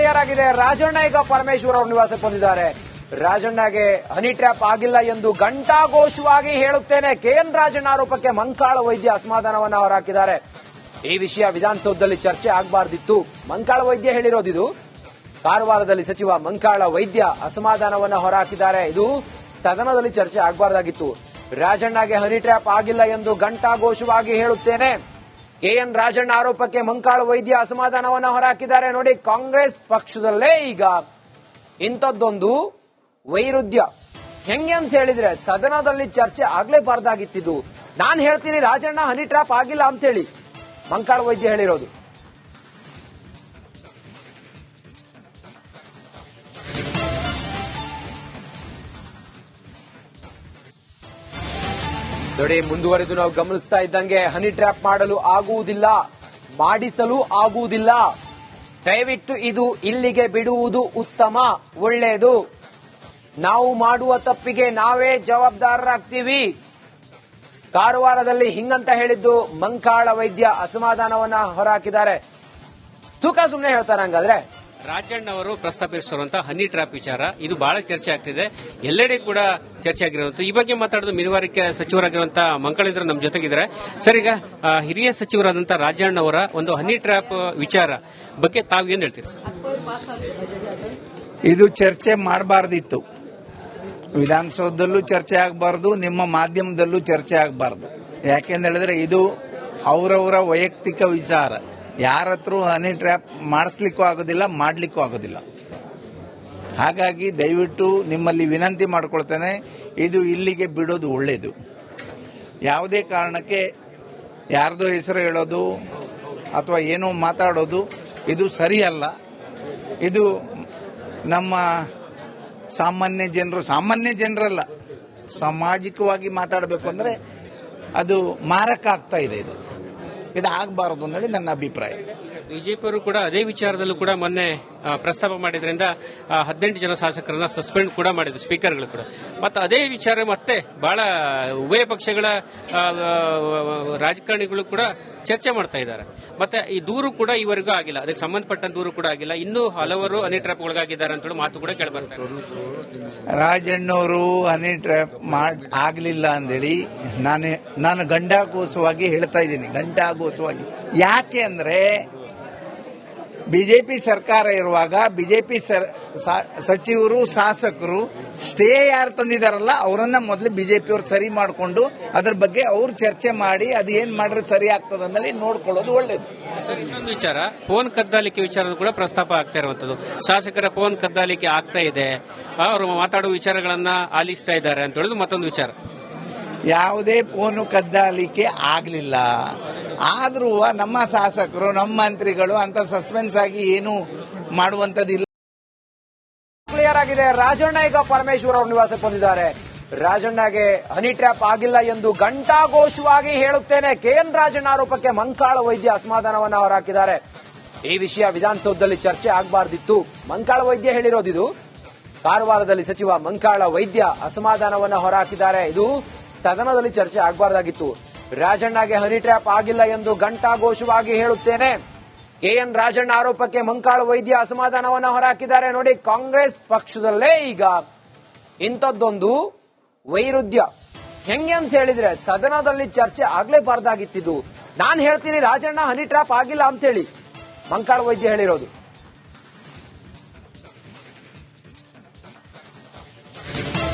Clear ಆಗಿದೆ. ರಾಜಣ್ಣ ಈಗ ಪರಮೇಶ್ವರ್ ಅವರ ನಿವಾಸಕ್ಕೆ ಬಂದಿದ್ದಾರೆ. ರಾಜಣ್ಣಗೆ ಹನಿ ಟ್ರ್ಯಾಪ್ ಆಗಿಲ್ಲ ಎಂದು ಘಂಟಾಘೋಷವಾಗಿ ಹೇಳುತ್ತೇನೆ. ಕೆಎನ್ ರಾಜಣ್ಣ ಆರೋಪಕ್ಕೆ ಮಂಕಾಳ ವೈದ್ಯ ಅಸಮಾಧಾನವನ್ನ ಹೊರಹಾಕಿದ್ದಾರೆ. ಈ ವಿಷಯ ವಿಧಾನಸೌಧದಲ್ಲಿ ಚರ್ಚೆ ಆಗಬಾರ್ದಿತ್ತು. ಮಂಕಾಳ ವೈದ್ಯ ಹೇಳಿರೋದಿದು. ಕಾರವಾರದಲ್ಲಿ ಸಚಿವ ಮಂಕಾಳ ವೈದ್ಯ ಅಸಮಾಧಾನವನ್ನ ಹೊರಹಾಕಿದ್ದಾರೆ. ಇದು ಸದನದಲ್ಲಿ ಚರ್ಚೆ ಆಗಬಾರ್ದಾಗಿತ್ತು. ರಾಜಣ್ಣಗೆ ಹನಿ ಟ್ರ್ಯಾಪ್ ಆಗಿಲ್ಲ ಎಂದು ಘಂಟಾಘೋಷವಾಗಿ ಹೇಳುತ್ತೇನೆ. ಕೆಎನ್ ರಾಜಣ್ಣ ಆರೋಪಕ್ಕೆ ಮಂಕಾಳ ವೈದ್ಯ ಅಸಮಾಧಾನವನ್ನ ಹೊರಹಾಕಿದ್ದಾರೆ. ನೋಡಿ, ಕಾಂಗ್ರೆಸ್ ಪಕ್ಷದಲ್ಲೇ ಈಗ ಇಂಥದ್ದೊಂದು ವೈರುಧ್ಯ. ಹೆಂಗೆ ಅಂತ ಹೇಳಿದ್ರೆ ಸದನದಲ್ಲಿ ಚರ್ಚೆ ಆಗ್ಲೇಬಾರ್ದಾಗಿತ್ತಿದ್ದು. ನಾನು ಹೇಳ್ತೀನಿ ರಾಜಣ್ಣ ಹನಿ ಟ್ರ್ಯಾಪ್ ಆಗಿಲ್ಲ ಅಂತ ಹೇಳಿ ಮಂಕಾಳ ವೈದ್ಯ ಹೇಳಿರೋದು. ನೋಡಿ, ಮುಂದುವರೆದು ನಾವು ಗಮನಿಸ್ತಾ ಇದ್ದಂಗೆ ಹನಿ ಟ್ರ್ಯಾಪ್ ಮಾಡಲು ಆಗುವುದಿಲ್ಲ, ಮಾಡಿಸಲು ಆಗುವುದಿಲ್ಲ. ದಯವಿಟ್ಟು ಇದು ಇಲ್ಲಿಗೆ ಬಿಡುವುದು ಉತ್ತಮ, ಒಳ್ಳೆಯದು. ನಾವು ಮಾಡುವ ತಪ್ಪಿಗೆ ನಾವೇ ಜವಾಬ್ದಾರರಾಗ್ತೀವಿ. ಕಾರವಾರದಲ್ಲಿ ಹಿಂಗಂತ ಹೇಳಿದ್ದು ಮಂಕಾಳ ವೈದ್ಯ ಅಸಮಾಧಾನವನ್ನ ಹೊರಹಾಕಿದ್ದಾರೆ. ತೂಕ ಸುಮ್ಮನೆ ಹೇಳ್ತಾರೆ ಹಂಗಾದ್ರೆ. ರಾಜಣ್ಣ ಅವರು ಪ್ರಸ್ತಾಪಿಸಿರುವಂತಹ ಹನಿ ಟ್ರ್ಯಾಪ್ ವಿಚಾರ ಇದು ಬಹಳ ಚರ್ಚೆ ಆಗ್ತಿದೆ. ಎಲ್ಲೆಡೆ ಕೂಡ ಚರ್ಚೆ ಆಗಿರುವಂತ ಈ ಬಗ್ಗೆ ಮಾತಾಡೋದು ಮೀನುಗಾರಿಕೆ ಸಚಿವರಾಗಿರುವಂತಹ ಮಂಕಾಳಿದ್ರು ನಮ್ಮ ಜೊತೆಗಿದ್ದಾರೆ. ಸರ್, ಈಗ ಹಿರಿಯ ಸಚಿವರಾದಂತಹ ರಾಜಣ್ಣ ಅವರ ಒಂದು ಹನಿ ಟ್ರ್ಯಾಪ್ ವಿಚಾರ ಬಗ್ಗೆ ತಾವು ಏನ್ ಹೇಳ್ತೀರಿ ಸರ್? ಇದು ಚರ್ಚೆ ಮಾಡಬಾರ್ದಿತ್ತು. ವಿಧಾನಸೌಧದಲ್ಲೂ ಚರ್ಚೆ ಆಗಬಾರ್ದು, ನಿಮ್ಮ ಮಾಧ್ಯಮದಲ್ಲೂ ಚರ್ಚೆ ಆಗಬಾರ್ದು. ಯಾಕೆಂತ ಹೇಳಿದ್ರೆ ಇದು ಅವರವರ ವೈಯಕ್ತಿಕ ವಿಚಾರ. ಯಾರ ಹತ್ರ ಹನಿ ಟ್ರ್ಯಾಪ್ ಮಾಡಿಸ್ಲಿಕ್ಕೂ ಆಗೋದಿಲ್ಲ, ಮಾಡಲಿಕ್ಕೂ ಆಗೋದಿಲ್ಲ. ಹಾಗಾಗಿ ದಯವಿಟ್ಟು ನಿಮ್ಮಲ್ಲಿ ವಿನಂತಿ ಮಾಡಿಕೊಳ್ತೇನೆ, ಇದು ಇಲ್ಲಿಗೆ ಬಿಡೋದು ಒಳ್ಳೆಯದು. ಯಾವುದೇ ಕಾರಣಕ್ಕೆ ಯಾರ್ದೋ ಹೆಸರು ಹೇಳೋದು ಅಥವಾ ಏನೋ ಮಾತಾಡೋದು ಇದು ಸರಿಯಲ್ಲ. ಇದು ನಮ್ಮ ಸಾಮಾನ್ಯ ಜನರಲ್ಲ, ಸಾಮಾಜಿಕವಾಗಿ ಮಾತಾಡಬೇಕು ಅಂದರೆ ಅದು ಮಾರಕ ಆಗ್ತಾ ಇದೆ. ಇದು ಆಗಬಾರದು ಅನ್ನೋದು ನನ್ನ ಅಭಿಪ್ರಾಯ. ಬಿಜೆಪಿಯವರು ಕೂಡ ಅದೇ ವಿಚಾರದಲ್ಲೂ ಕೂಡ ಮೊನ್ನೆ ಪ್ರಸ್ತಾಪ ಮಾಡಿದ್ರಿಂದ 18 ಜನ ಶಾಸಕರನ್ನ ಸಸ್ಪೆಂಡ್ ಕೂಡ ಮಾಡಿದ್ರು, ಸ್ಪೀಕರ್ಗಳು ಕೂಡ. ಮತ್ತೆ ಅದೇ ವಿಚಾರ ಮತ್ತೆ ಬಹಳ ಉಭಯ ಪಕ್ಷಗಳ ರಾಜಕಾರಣಿಗಳು ಕೂಡ ಚರ್ಚೆ ಮಾಡ್ತಾ ಇದ್ದಾರೆ. ಮತ್ತೆ ಈ ದೂರು ಕೂಡ ಇವರಿಗೂ ಆಗಿಲ್ಲ, ಅದಕ್ಕೆ ಸಂಬಂಧಪಟ್ಟ ದೂರು ಕೂಡ ಆಗಿಲ್ಲ. ಇನ್ನೂ ಹಲವರು ಹನಿ ಟ್ರ್ಯಾಪ್ ಒಳಗಾಗಿದ್ದಾರೆ ಅಂತ ಮಾತು ಕೂಡ ಕೇಳಿಬರ್ತಾರೆ. ರಾಜಣ್ಣವರು ಹನಿ ಟ್ರ್ಯಾಪ್ ಆಗ್ಲಿಲ್ಲ ಅಂದೇಳಿ ನಾನು ಗಂಟಾಘೋಷವಾಗಿ ಹೇಳ್ತಾ ಇದ್ದೀನಿ. ಗಂಟಾಘೋಷವಾಗಿ ಯಾಕೆ ಅಂದ್ರೆ ಬಿಜೆಪಿ ಸರ್ಕಾರ ಇರುವಾಗ ಬಿಜೆಪಿ ಸಚಿವರು ಶಾಸಕರು ಸ್ಟೇ ಯಾರು ತಂದಿದಾರಲ್ಲ ಅವರನ್ನ ಮೊದಲು ಬಿಜೆಪಿಯವರು ಸರಿ ಮಾಡಿಕೊಂಡು ಅದ್ರ ಬಗ್ಗೆ ಅವ್ರು ಚರ್ಚೆ ಮಾಡಿ ಅದು ಏನ್ ಮಾಡಿದ್ರೆ ಸರಿ ಆಗ್ತದಂದಲ್ಲಿ ನೋಡ್ಕೊಳ್ಳೋದು ಒಳ್ಳೇದು. ಇನ್ನೊಂದು ವಿಚಾರ, ಫೋನ್ ಕದ್ದಾಲಿಕೆ ವಿಚಾರದ ಕೂಡ ಪ್ರಸ್ತಾಪ ಆಗ್ತಾ ಇರುವಂತದ್ದು. ಶಾಸಕರ ಫೋನ್ ಕದ್ದಾಲಿಕೆ ಆಗ್ತಾ ಇದೆ, ಅವರು ಮಾತಾಡುವ ವಿಚಾರಗಳನ್ನ ಆಲಿಸ್ತಾ ಇದ್ದಾರೆ ಅಂತ ಹೇಳೋದು ಮತ್ತೊಂದು ವಿಚಾರ. ಯಾವುದೇ ಫೋನು ಕದ್ದಾಲಿಕೆ ಆಗಲಿಲ್ಲ. ಆದ್ರೂ ನಮ್ಮ ಶಾಸಕರು, ನಮ್ಮ ಮಂತ್ರಿಗಳು ಅಂತ ಸಸ್ಪೆನ್ಸ್ ಆಗಿ ಏನು ಮಾಡುವಂತದಿಲ್ಲ. ಕ್ಲಿಯರ್ ಆಗಿದೆ. ರಾಜಣ್ಣ ಈಗ ಪರಮೇಶ್ವರ್ ಅವರ ನಿವಾಸಕ್ಕೆ ಬಂದಿದ್ದಾರೆ. ರಾಜಣ್ಣಗೆ ಹನಿ ಟ್ರ್ಯಾಪ್ ಆಗಿಲ್ಲ ಎಂದು ಘಂಟಾಘೋಷವಾಗಿ ಹೇಳುತ್ತೇನೆ. ಕೆಎನ್ ರಾಜಣ್ಣ ಆರೋಪಕ್ಕೆ ಮಂಕಾಳ ವೈದ್ಯ ಅಸಮಾಧಾನವನ್ನ ಹೊರಹಾಕಿದ್ದಾರೆ. ಈ ವಿಷಯ ವಿಧಾನಸೌಧದಲ್ಲಿ ಚರ್ಚೆ ಆಗಬಾರ್ದಿತ್ತು. ಮಂಕಾಳ ವೈದ್ಯ ಹೇಳಿರೋದಿದು. ಕಾರವಾರದಲ್ಲಿ ಸಚಿವ ಮಂಕಾಳ ವೈದ್ಯ ಅಸಮಾಧಾನವನ್ನ ಹೊರಹಾಕಿದ್ದಾರೆ. ಇದು ಸದನದಲ್ಲಿ ಚರ್ಚೆ ಆಗಬಾರ್ದಾಗಿತ್ತು. ರಾಜಣ್ಣಗೆ ಹನಿ ಟ್ರ್ಯಾಪ್ ಆಗಿಲ್ಲ ಎಂದು ಘಂಟಾಘೋಷವಾಗಿ ಹೇಳುತ್ತೇನೆ. ಕೆಎನ್ ರಾಜಣ್ಣ ಆರೋಪಕ್ಕೆ ಮಂಕಾಳ ವೈದ್ಯ ಅಸಮಾಧಾನವನ್ನ ಹೊರಹಾಕಿದ್ದಾರೆ. ನೋಡಿ, ಕಾಂಗ್ರೆಸ್ ಪಕ್ಷದಲ್ಲೇ ಈಗ ಇಂಥದ್ದೊಂದು ವೈರುಧ್ಯ. ಹೆಂಗೆ ಅಂತ ಹೇಳಿದ್ರೆ ಸದನದಲ್ಲಿ ಚರ್ಚೆ ಆಗ್ಲೇಬಾರ್ದಾಗಿತ್ತಿದ್ದು. ನಾನು ಹೇಳ್ತೀನಿ ರಾಜಣ್ಣ ಹನಿ ಟ್ರ್ಯಾಪ್ ಆಗಿಲ್ಲ ಅಂತ ಹೇಳಿ ಮಂಕಾಳ ವೈದ್ಯ ಹೇಳಿರೋದು.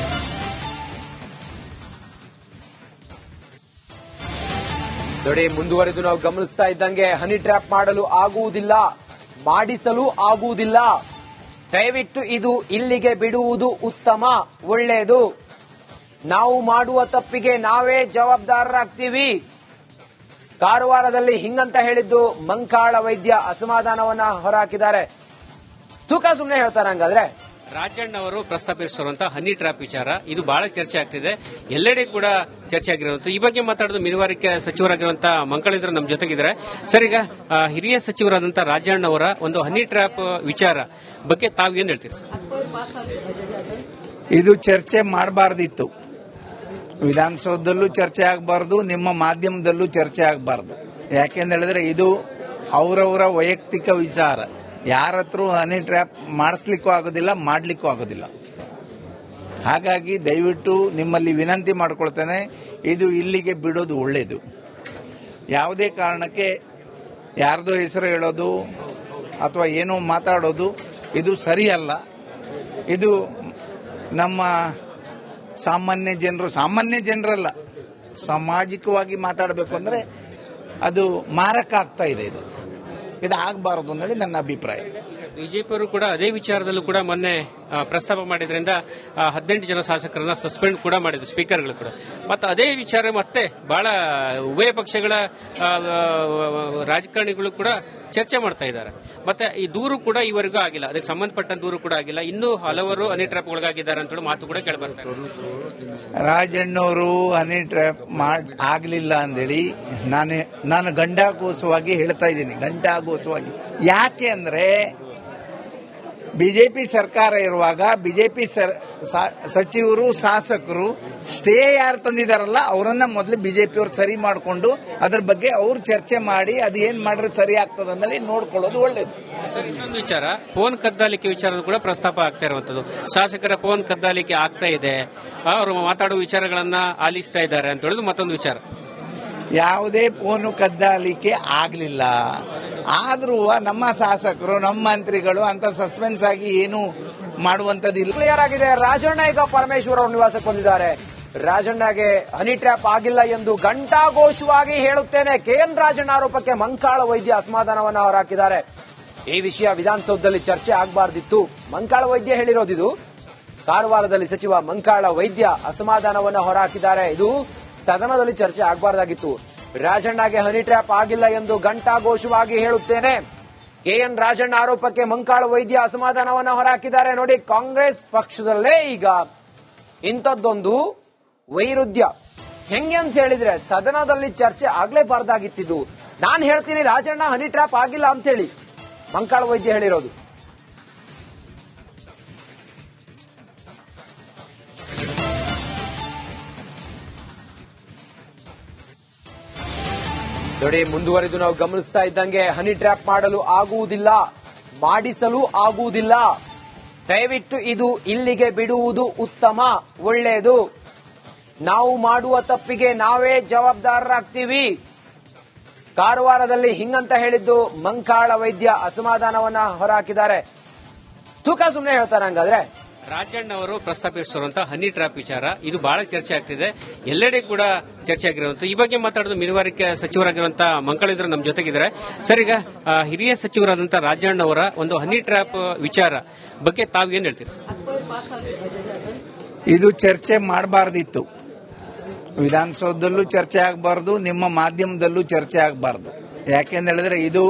ನೋಡಿ, ಮುಂದುವರೆದು ನಾವು ಗಮನಿಸ್ತಾ ಇದ್ದಂಗೆ ಹನಿ ಟ್ರ್ಯಾಪ್ ಮಾಡಲು ಆಗುವುದಿಲ್ಲ, ಮಾಡಿಸಲು ಆಗುವುದಿಲ್ಲ. ದಯವಿಟ್ಟು ಇದು ಇಲ್ಲಿಗೆ ಬಿಡುವುದು ಉತ್ತಮ, ಒಳ್ಳೆಯದು. ನಾವು ಮಾಡುವ ತಪ್ಪಿಗೆ ನಾವೇ ಜವಾಬ್ದಾರರಾಗ್ತೀವಿ. ಕಾರವಾರದಲ್ಲಿ ಹಿಂಗಂತ ಹೇಳಿದ್ದು ಮಂಕಾಳ ವೈದ್ಯ ಅಸಮಾಧಾನವನ್ನ ಹೊರಹಾಕಿದ್ದಾರೆ. ತೂಕ ಸುಮ್ಮನೆ ಹೇಳ್ತಾರೆ ಹಂಗಾದ್ರೆ. ರಾಜಣ್ಣ ಅವರು ಪ್ರಸ್ತಾಪಿಸಿರುವಂತಹ ಹನಿ ಟ್ರ್ಯಾಪ್ ವಿಚಾರ ಇದು ಬಹಳ ಚರ್ಚೆ ಆಗ್ತಿದೆ. ಎಲ್ಲೆಡೆ ಕೂಡ ಚರ್ಚೆ ಆಗಿರುವಂತ ಈ ಬಗ್ಗೆ ಮಾತಾಡೋದು ಮೀನುಗಾರಿಕೆ ಸಚಿವರಾಗಿರುವಂತಹ ಮಂಕಾಳಿದ್ರು ನಮ್ಮ ಜೊತೆಗಿದ್ದಾರೆ. ಸರ್, ಈಗ ಹಿರಿಯ ಸಚಿವರಾದಂತಹ ರಾಜಣ್ಣ ಅವರ ಒಂದು ಹನಿ ಟ್ರ್ಯಾಪ್ ವಿಚಾರ ಬಗ್ಗೆ ತಾವು ಏನ್ ಹೇಳ್ತೀರಿ ಸರ್? ಇದು ಚರ್ಚೆ ಮಾಡಬಾರ್ದಿತ್ತು. ವಿಧಾನಸೌಧದಲ್ಲೂ ಚರ್ಚೆ ಆಗಬಾರ್ದು, ನಿಮ್ಮ ಮಾಧ್ಯಮದಲ್ಲೂ ಚರ್ಚೆ ಆಗಬಾರ್ದು. ಯಾಕೆಂತ ಹೇಳಿದ್ರೆ ಇದು ಅವರವರ ವೈಯಕ್ತಿಕ ವಿಚಾರ. ಯಾರ ಹತ್ರ ಹನಿ ಟ್ರ್ಯಾಪ್ ಮಾಡಿಸ್ಲಿಕ್ಕೂ ಆಗೋದಿಲ್ಲ, ಮಾಡಲಿಕ್ಕೂ ಆಗೋದಿಲ್ಲ. ಹಾಗಾಗಿ ದಯವಿಟ್ಟು ನಿಮ್ಮಲ್ಲಿ ವಿನಂತಿ ಮಾಡಿಕೊಳ್ತೇನೆ, ಇದು ಇಲ್ಲಿಗೆ ಬಿಡೋದು ಒಳ್ಳೆಯದು. ಯಾವುದೇ ಕಾರಣಕ್ಕೆ ಯಾರ್ದೋ ಹೆಸರು ಹೇಳೋದು ಅಥವಾ ಏನೋ ಮಾತಾಡೋದು ಇದು ಸರಿಯಲ್ಲ. ಇದು ನಮ್ಮ ಸಾಮಾನ್ಯ ಜನರಲ್ಲ, ಸಾಮಾಜಿಕವಾಗಿ ಮಾತಾಡಬೇಕು ಅಂದರೆ ಅದು ಮಾರಕ ಆಗ್ತಾ ಇದೆ. ಇದು ಆಗಬಾರದು ಅನ್ನೋದು ನನ್ನ ಅಭಿಪ್ರಾಯ. ಬಿಜೆಪಿಯವರು ಕೂಡ ಅದೇ ವಿಚಾರದಲ್ಲೂ ಕೂಡ ಮೊನ್ನೆ ಪ್ರಸ್ತಾಪ ಮಾಡಿದ್ರಿಂದ 18 ಜನ ಶಾಸಕರನ್ನ ಸಸ್ಪೆಂಡ್ ಕೂಡ ಮಾಡಿದ್ರು, ಸ್ಪೀಕರ್ಗಳು ಕೂಡ. ಮತ್ತೆ ಅದೇ ವಿಚಾರ ಮತ್ತೆ ಬಹಳ ಉಭಯ ಪಕ್ಷಗಳ ರಾಜಕಾರಣಿಗಳು ಕೂಡ ಚರ್ಚೆ ಮಾಡ್ತಾ ಇದ್ದಾರೆ. ಮತ್ತೆ ಈ ದೂರು ಕೂಡ ಇವರೆಗೂ ಆಗಿಲ್ಲ, ಅದಕ್ಕೆ ಸಂಬಂಧಪಟ್ಟ ದೂರು ಕೂಡ ಆಗಿಲ್ಲ. ಇನ್ನೂ ಹಲವರು ಹನಿ ಟ್ರ್ಯಾಪ್ ಒಳಗಾಗಿದ್ದಾರೆ ಅಂತ ಮಾತು ಕೂಡ ಕೇಳಿಬರ್ತಾರೆ. ರಾಜಣ್ಣವರು ಹನಿ ಟ್ರ್ಯಾಪ್ ಆಗ್ಲಿಲ್ಲ ಅಂದೇಳಿ ನಾನು ಗಂಡಾಘೋಷವಾಗಿ ಹೇಳ್ತಾ ಇದ್ದೀನಿ, ಗಂಡಾಘೋಷವಾಗಿ. ಯಾಕೆ ಅಂದ್ರೆ ಬಿಜೆಪಿ ಸರ್ಕಾರ ಇರುವಾಗ ಬಿಜೆಪಿ ಸಚಿವರು ಶಾಸಕರು ಸ್ಟೇ ಯಾರು ತಂದಿದಾರಲ್ಲ ಅವರನ್ನ ಮೊದಲು ಬಿಜೆಪಿಯವರು ಸರಿ ಮಾಡಿಕೊಂಡು ಅದ್ರ ಬಗ್ಗೆ ಅವ್ರು ಚರ್ಚೆ ಮಾಡಿ ಅದು ಏನ್ ಮಾಡಿದ್ರೆ ಸರಿ ಆಗ್ತದೆ ಅನ್ನಲ್ಲಿ ನೋಡ್ಕೊಳ್ಳೋದು ಒಳ್ಳೇದು. ಇನ್ನೊಂದು ವಿಚಾರ, ಫೋನ್ ಕದ್ದಾಲಿಕೆ ವಿಚಾರದ ಕೂಡ ಪ್ರಸ್ತಾಪ ಆಗ್ತಾ ಇರುವಂತದ್ದು. ಶಾಸಕರ ಫೋನ್ ಕದ್ದಾಲಿಕೆ ಆಗ್ತಾ ಇದೆ, ಅವರು ಮಾತಾಡುವ ವಿಚಾರಗಳನ್ನ ಆಲಿಸ್ತಾ ಇದ್ದಾರೆ ಅಂತ ಹೇಳೋದು ಮತ್ತೊಂದು ವಿಚಾರ. ಯಾವುದೇ ಫೋನು ಕದ್ದಾಲಿಕೆ ಆಗಲಿಲ್ಲ. ಆದ್ರೂ ನಮ್ಮ ಶಾಸಕರು, ನಮ್ಮ ಮಂತ್ರಿಗಳು ಅಂತ ಸಸ್ಪೆನ್ಸ್ ಆಗಿ ಏನು ಮಾಡುವಂತದಿಲ್ಲ. ಕ್ಲಿಯರ್ ಆಗಿದೆ. ರಾಜಣ್ಣ ಈಗ ಪರಮೇಶ್ವರ್ ಅವ್ರ ನಿವಾಸಕ್ಕೆ ಬಂದಿದ್ದಾರೆ. ರಾಜಣ್ಣಗೆ ಹನಿ ಟ್ರ್ಯಾಪ್ ಆಗಿಲ್ಲ ಎಂದು ಘಂಟಾಘೋಷವಾಗಿ ಹೇಳುತ್ತೇನೆ. ಕೆಎನ್ ರಾಜಣ್ಣ ಆರೋಪಕ್ಕೆ ಮಂಕಾಳ ವೈದ್ಯ ಅಸಮಾಧಾನವನ್ನ ಹೊರಹಾಕಿದ್ದಾರೆ. ಈ ವಿಷಯ ವಿಧಾನಸೌಧದಲ್ಲಿ ಚರ್ಚೆ ಆಗಬಾರ್ದಿತ್ತು. ಮಂಕಾಳ ವೈದ್ಯ ಹೇಳಿರೋದಿದು. ಕಾರವಾರದಲ್ಲಿ ಸಚಿವ ಮಂಕಾಳ ವೈದ್ಯ ಅಸಮಾಧಾನವನ್ನ ಹೊರಹಾಕಿದ್ದಾರೆ. ಇದು ಸದನದಲ್ಲಿ ಚರ್ಚೆ ಆಗಬಾರ್ದಾಗಿತ್ತು. ರಾಜಣ್ಣಗೆ ಹನಿ ಟ್ರ್ಯಾಪ್ ಆಗಿಲ್ಲ ಎಂದು ಘಂಟಾಘೋಷವಾಗಿ ಹೇಳುತ್ತೇನೆ. ಕೆಎನ್ ರಾಜಣ್ಣ ಆರೋಪಕ್ಕೆ ಮಂಕಾಳ ವೈದ್ಯ ಅಸಮಾಧಾನವನ್ನ ಹೊರಹಾಕಿದ್ದಾರೆ. ನೋಡಿ, ಕಾಂಗ್ರೆಸ್ ಪಕ್ಷದಲ್ಲೇ ಈಗ ಇಂಥದ್ದೊಂದು ವೈರುಧ್ಯ. ಹೆಂಗೆ ಅಂತ ಹೇಳಿದ್ರೆ ಸದನದಲ್ಲಿ ಚರ್ಚೆ ಆಗ್ಲೇಬಾರ್ದಾಗಿತ್ತಿದ್ದು. ನಾನು ಹೇಳ್ತೀನಿ ರಾಜಣ್ಣ ಹನಿ ಟ್ರ್ಯಾಪ್ ಆಗಿಲ್ಲ ಅಂತ ಹೇಳಿ, ಮಂಕಾಳ ವೈದ್ಯ ಹೇಳಿರೋದು. ನೋಡಿ, ಮುಂದುವರೆದು ನಾವು ಗಮನಿಸ್ತಾ ಇದ್ದಂಗೆ ಹನಿ ಟ್ರ್ಯಾಪ್ ಮಾಡಲು ಆಗುವುದಿಲ್ಲ, ಮಾಡಿಸಲು ಆಗುವುದಿಲ್ಲ. ದಯವಿಟ್ಟು ಇದು ಇಲ್ಲಿಗೆ ಬಿಡುವುದು ಉತ್ತಮ, ಒಳ್ಳೆಯದು. ನಾವು ಮಾಡುವ ತಪ್ಪಿಗೆ ನಾವೇ ಜವಾಬ್ದಾರರಾಗ್ತೀವಿ. ಕಾರವಾರದಲ್ಲಿ ಹಿಂಗಂತ ಹೇಳಿದ್ದು ಮಂಕಾಳ ವೈದ್ಯ ಅಸಮಾಧಾನವನ್ನ ಹೊರಹಾಕಿದ್ದಾರೆ. ತೂಕ ಸುಮ್ಮನೆ ಹೇಳ್ತಾರೆ ಹಂಗಾದ್ರೆ. ರಾಜಣ್ಣ ಅವರು ಪ್ರಸ್ತಾಪಿಸಿರುವಂತಹ ಹನಿ ಟ್ರ್ಯಾಪ್ ವಿಚಾರ ಇದು ಬಹಳ ಚರ್ಚೆ ಆಗ್ತಿದೆ, ಎಲ್ಲೆಡೆ ಕೂಡ ಚರ್ಚೆ ಆಗಿರುವಂತಹ. ಈ ಬಗ್ಗೆ ಮಾತಾಡೋದು ಮೀನುಗಾರಿಕೆ ಸಚಿವರಾಗಿರುವಂತಹ ಮಂಕಾಳಿದ್ರು ನಮ್ಮ ಜೊತೆಗಿದ್ದಾರೆ. ಸರ್, ಈಗ ಹಿರಿಯ ಸಚಿವರಾದಂತಹ ರಾಜಣ್ಣ ಅವರ ಒಂದು ಹನಿ ಟ್ರ್ಯಾಪ್ ವಿಚಾರ ಬಗ್ಗೆ ತಾವು ಏನ್ ಹೇಳ್ತೀರಿ ಸರ್? ಇದು ಚರ್ಚೆ ಮಾಡಬಾರ್ದಿತ್ತು. ವಿಧಾನಸೌಧದಲ್ಲೂ ಚರ್ಚೆ ಆಗಬಾರ್ದು, ನಿಮ್ಮ ಮಾಧ್ಯಮದಲ್ಲೂ ಚರ್ಚೆ ಆಗಬಾರ್ದು. ಯಾಕೆಂತ ಹೇಳಿದ್ರೆ ಇದು